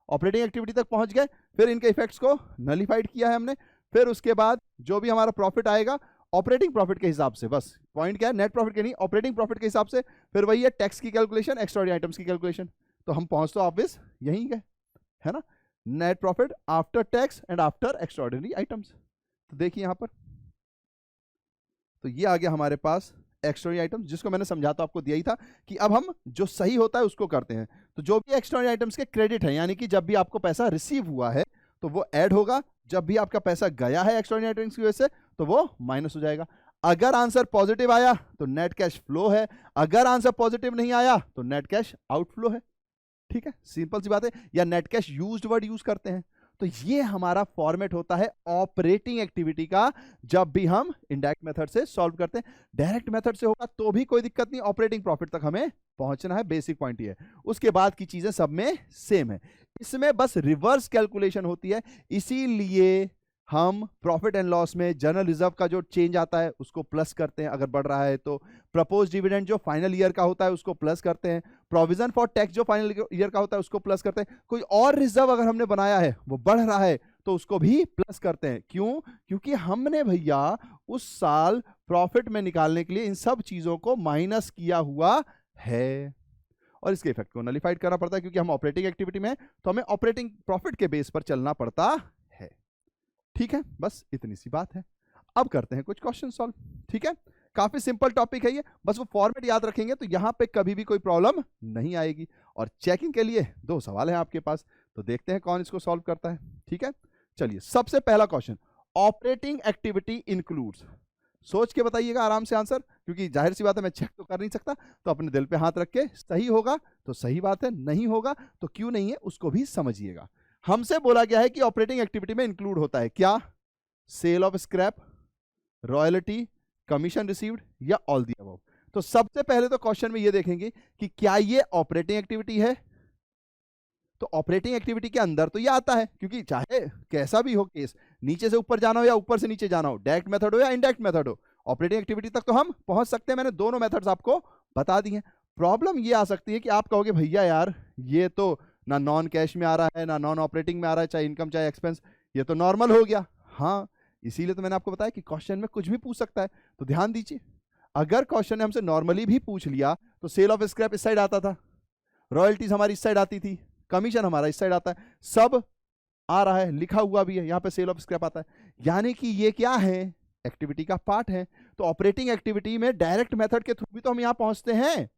ऑपरेटिंग एक्टिविटी तक पहुंच गए, फिर इनके इफेक्ट्स को नलिफाइड किया है हमने, फिर उसके बाद जो भी हमारा प्रॉफिट आएगा ऑपरेटिंग प्रॉफिट के हिसाब से, बस पॉइंट क्या है, नेट प्रॉफिट के नहीं, ऑपरेटिंग प्रॉफिट के हिसाब से, फिर वही है टैक्स की कैलकुलेशन, एक्स्ट्राऑर्डिनरी आइटम्स की कैलकुलेशन। तो हम पहुंच तो ऑब्वियस यहीं गए, है ना, net profit after tax and after extraordinary items. तो देखिए यहां पर, तो ये आ गया हमारे पास एक्स्ट्राऑर्डिनरी आइटम्स, जिसको मैंने समझाता आपको दिया ही था कि अब हम जो सही होता है उसको करते हैं। तो जो भी एक्स्ट्राऑर्डिनरी आइटम्स के क्रेडिट है, यानी कि जब भी आपको पैसा रिसीव हुआ है तो वो ऐड होगा, जब भी आपका पैसा गया है एक्स्ट्राऑर्डिनरी आइटम्स की वजह से तो वो माइनस हो जाएगा। अगर आंसर पॉजिटिव आया तो नेट कैश फ्लो है, अगर आंसर पॉजिटिव नहीं आया तो नेट कैश आउटफ्लो है, ठीक है, सिंपल सी बात है। या net cash used word use करते हैं। तो ये हमारा फॉर्मेट होता है ऑपरेटिंग एक्टिविटी का, जब भी हम इनडायरेक्ट मेथड से सॉल्व करते हैं। डायरेक्ट मेथड से होगा तो भी कोई दिक्कत नहीं, ऑपरेटिंग प्रॉफिट तक हमें पहुंचना है, बेसिक पॉइंट ये है। उसके बाद की चीजें सब में सेम है, इसमें बस रिवर्स कैलकुलेशन होती है। इसीलिए हम प्रॉफिट एंड लॉस में जनरल रिजर्व का जो चेंज आता है उसको प्लस करते हैं, अगर बढ़ रहा है तो प्रपोज डिविडेंड जो फाइनल ईयर का होता है उसको प्लस करते हैं, प्रोविजन फॉर टैक्स जो फाइनल ईयर का होता है उसको प्लस करते हैं, कोई और रिजर्व अगर हमने बनाया है वो बढ़ रहा है तो उसको भी प्लस करते हैं। क्यों? क्योंकि हमने भैया उस साल प्रॉफिट में निकालने के लिए इन सब चीजों को माइनस किया हुआ है और इसके इफेक्ट को नलिफाइड करना पड़ता है, क्योंकि हम ऑपरेटिंग एक्टिविटी में तो हमें ऑपरेटिंग प्रॉफिट के बेस पर चलना पड़ता है, ठीक है। बस इतनी सी बात है। अब करते हैं कुछ क्वेश्चन सॉल्व, ठीक है। काफी सिंपल टॉपिक है ये, बस वो फॉर्मेट याद रखेंगे तो यहां पे कभी भी कोई प्रॉब्लम नहीं आएगी। और चेकिंग के लिए 2 सवाल हैं आपके पास, तो देखते हैं कौन इसको सॉल्व करता है, ठीक है। चलिए, सबसे पहला क्वेश्चन, ऑपरेटिंग एक्टिविटी इंक्लूड्स। सोच के बताइएगा आराम से आंसर, क्योंकि जाहिर सी बात है मैं चेक तो कर नहीं सकता, तो अपने दिल पे हाथ रख के सही होगा तो सही बात है, नहीं होगा तो क्यों नहीं है उसको भी समझिएगा। हमसे बोला गया है कि ऑपरेटिंग एक्टिविटी में इंक्लूड होता है क्या? Sale of scrap, royalty, commission received या ऑल दी अबव। तो सबसे पहले तो क्वेश्चन में ये देखेंगे कि क्या ये ऑपरेटिंग एक्टिविटी है। तो ऑपरेटिंग एक्टिविटी के अंदर तो ये आता है, क्योंकि चाहे कैसा भी हो केस, नीचे से ऊपर जाना हो या ऊपर से नीचे जाना हो, डायरेक्ट मेथड हो या इनडायरेक्ट मेथड हो, ऑपरेटिंग एक्टिविटी तक तो हम पहुंच सकते हैं। मैंने दोनों मेथड्स आपको बता दी हैं। प्रॉब्लम ये आ सकती है कि आप कहोगे भैया यार ये तो ना नॉन कैश में आ रहा है ना नॉन ऑपरेटिंग में आ रहा है, चाहे इनकम चाहे एक्सपेंस, ये तो नॉर्मल हो गया। हाँ, इसीलिए तो मैंने आपको बताया कि क्वेश्चन में कुछ भी पूछ सकता है। तो ध्यान दीजिए, अगर क्वेश्चन ने हमसे नॉर्मली भी पूछ लिया तो सेल ऑफ स्क्रैप इस साइड आता था, रॉयल्टीज हमारी इस साइड आती थी, कमीशन हमारा इस साइड आता है, सब आ रहा है, लिखा हुआ भी है, यहां पे सेल ऑफ स्क्रैप आता है, यानी कि ये क्या है? एक्टिविटी का पार्ट है। तो ऑपरेटिंग एक्टिविटी में डायरेक्ट मेथड के थ्रू भी तो हम यहां पहुंचते हैं।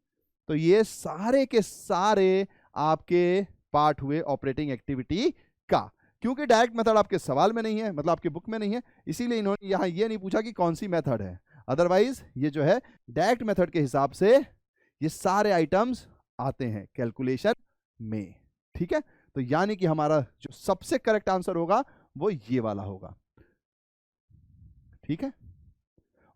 तो ये सारे के सारे आपके पार्ट हुए ऑपरेटिंग एक्टिविटी का। क्योंकि डायरेक्ट मेथड आपके सवाल में नहीं है, मतलब आपके बुक में नहीं है, इसीलिए इन्होंने यहां ये नहीं पूछा कि कौन सी मेथड है। अदरवाइज ये जो है डायरेक्ट मेथड के हिसाब से ये सारे आइटम्स आते हैं कैलकुलेशन में। ठीक है, तो यानी कि हमारा जो सबसे करेक्ट आंसर होगा वो ये वाला होगा। ठीक है,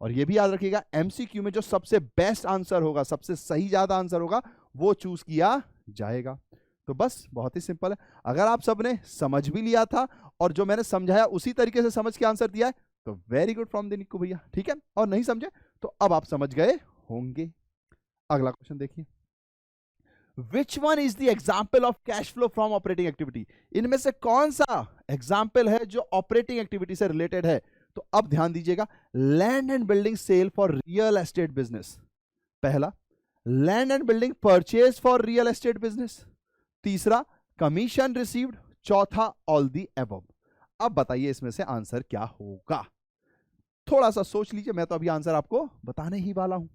और ये भी याद रखिएगा एमसीक्यू में जो सबसे बेस्ट आंसर होगा, सबसे सही ज्यादा आंसर होगा, वो चूज किया जाएगा। तो बस बहुत ही सिंपल है। अगर आप सबने समझ भी लिया था और जो मैंने समझाया उसी तरीके से समझ के आंसर दिया है तो वेरी गुड फ्रॉम द निक्कू भैया। ठीक है, और नहीं समझे तो अब आप समझ गए होंगे। अगला क्वेश्चन देखिए, Which one is the example of cash flow from operating activity? इनमें से कौन सा एग्जाम्पल है जो ऑपरेटिंग एक्टिविटी से रिलेटेड है? तो अब ध्यान दीजिएगा, land and building sale for real estate business, पहला। Land and building purchase for real estate business, तीसरा कमीशन रिसीव्ड, चौथा ऑल दी अबव। अब बताइए इसमें से आंसर क्या होगा? थोड़ा सा सोच लीजिए, मैं तो अभी आंसर आपको बताने ही वाला हूं।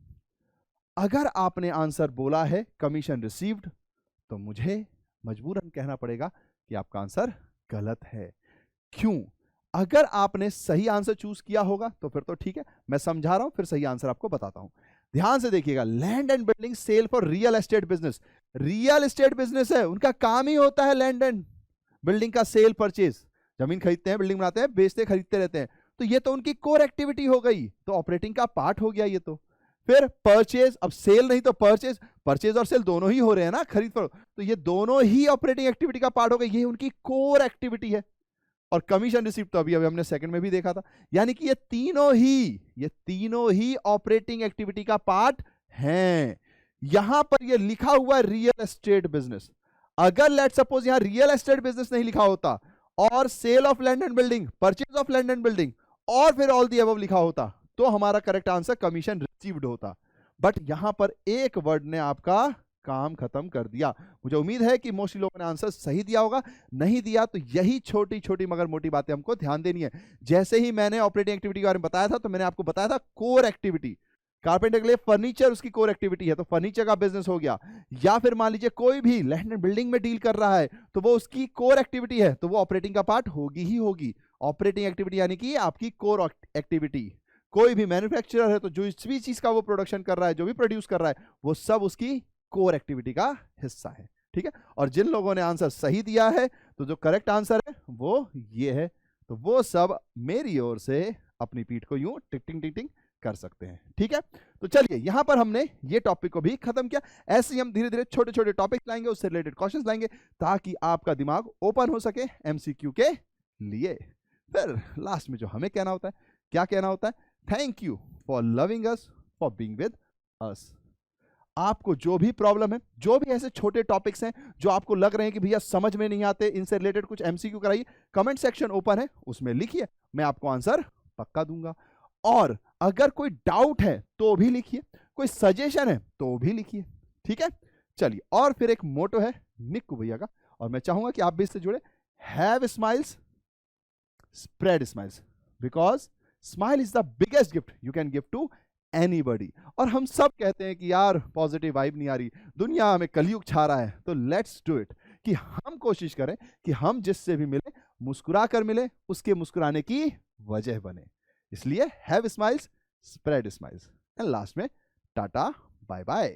अगर आपने आंसर बोला है कमीशन रिसीव्ड तो मुझे मजबूरन कहना पड़ेगा कि आपका आंसर गलत है। क्यों? अगर आपने सही आंसर चूज किया होगा तो फिर तो ठीक है, मैं समझा रहा हूं, फिर सही आंसर आपको बताता हूं। ध्यान से देखिएगा, land and building sale for real estate business, real estate business है, उनका काम ही होता है लैंड एंड बिल्डिंग का सेल परचेज, जमीन खरीदते हैं, बिल्डिंग बनाते हैं, बेचते खरीदते रहते हैं, तो ये तो उनकी कोर एक्टिविटी हो गई, तो ऑपरेटिंग का पार्ट हो गया ये तो। फिर परचेज, अब सेल नहीं तो परचेज, परचेज और सेल दोनों ही हो रहे हैं ना, खरीद फरोख्त, तो ये दोनों ही ऑपरेटिंग एक्टिविटी का पार्ट हो गए, ये उनकी कोर एक्टिविटी है। और कमीशन रिसीव्ड तो अभी हमने सेकंड में भी देखा था, यानी कि ये तीनों ही ऑपरेटिंग एक्टिविटी का पार्ट हैं। यहां पर ये लिखा हुआ रियल एस्टेट बिजनेस, अगर लेट सपोज यहां रियल एस्टेट बिजनेस नहीं लिखा होता और sale of land and building, purchase of land and building और फिर ऑल दी अबव लिखा होता तो हमारा करेक्ट आंसर कमीशन रिसीव्ड होता। बट यहां पर एक वर्ड ने आपका काम खत्म कर दिया। मुझे उम्मीद है कि मोस्टली लोगों ने आंसर सही दिया होगा, नहीं दिया तो यही छोटी छोटी मगर मोटी बातें हमको ध्यान देनी है। जैसे ही मैंने ऑपरेटिंग एक्टिविटी के बारे में बताया था तो मैंने आपको बताया था कोर एक्टिविटी, कारपेंटर के लिए फर्नीचर उसकी कोर एक्टिविटी है, तो फर्नीचर का बिजनेस हो गया। या फिर मान लीजिए कोई भी लैंड एंड बिल्डिंग में डील कर रहा है तो वो उसकी कोर एक्टिविटी है, तो वो ऑपरेटिंग का पार्ट होगी ही होगी। ऑपरेटिंग एक्टिविटी यानी कि आपकी कोर एक्टिविटी। कोई भी मैन्युफैक्चरर है तो जो भी चीज का वो प्रोडक्शन कर रहा है, जो भी प्रोड्यूस कर रहा है, वो सब उसकी कोर एक्टिविटी का हिस्सा है। ठीक है, और जिन लोगों ने आंसर सही दिया है तो जो करेक्ट आंसर है वो ये है, तो वो सब मेरी ओर से अपनी पीठ को यूं टिक टिंग टिक टिंग कर सकते हैं। ठीक है, तो चलिए यहां पर हमने ये टॉपिक को भी खत्म किया। ऐसे ही हम धीरे धीरे छोटे छोटे टॉपिक लाएंगे, उससे रिलेटेड क्वेश्चंस लाएंगे ताकि आपका दिमाग ओपन हो सके एमसीक्यू के लिए। फिर लास्ट में जो हमें कहना होता है, क्या कहना होता है? Thank you for loving us, for being with us. आपको जो भी प्रॉब्लम है, जो भी ऐसे छोटे टॉपिक्स हैं जो आपको लग रहे हैं कि भैया समझ में नहीं आते, इनसे रिलेटेड कुछ एमसीक्यू कराइए, कमेंट सेक्शन ओपन है, उसमें लिखिए, मैं आपको आंसर पक्का दूंगा। और अगर कोई डाउट है तो भी लिखिए, कोई सजेशन है तो भी लिखिए। ठीक है, चलिए, और फिर एक मोटो है निक्कू भैया का, और मैं चाहूंगा कि आप भी इससे जुड़े, have smiles spread smiles, because smile is the biggest gift you can give to anybody. और हम सब कहते हैं कि यार पॉजिटिव वाइब नहीं आ रही, दुनिया में कलयुग छा रहा है, तो लेट्स डू इट कि हम कोशिश करें कि हम जिससे भी मिले मुस्कुरा कर मिले, उसके मुस्कुराने की वजह बने। इसलिए have smiles, spread smiles, and last में टाटा बाय बाय।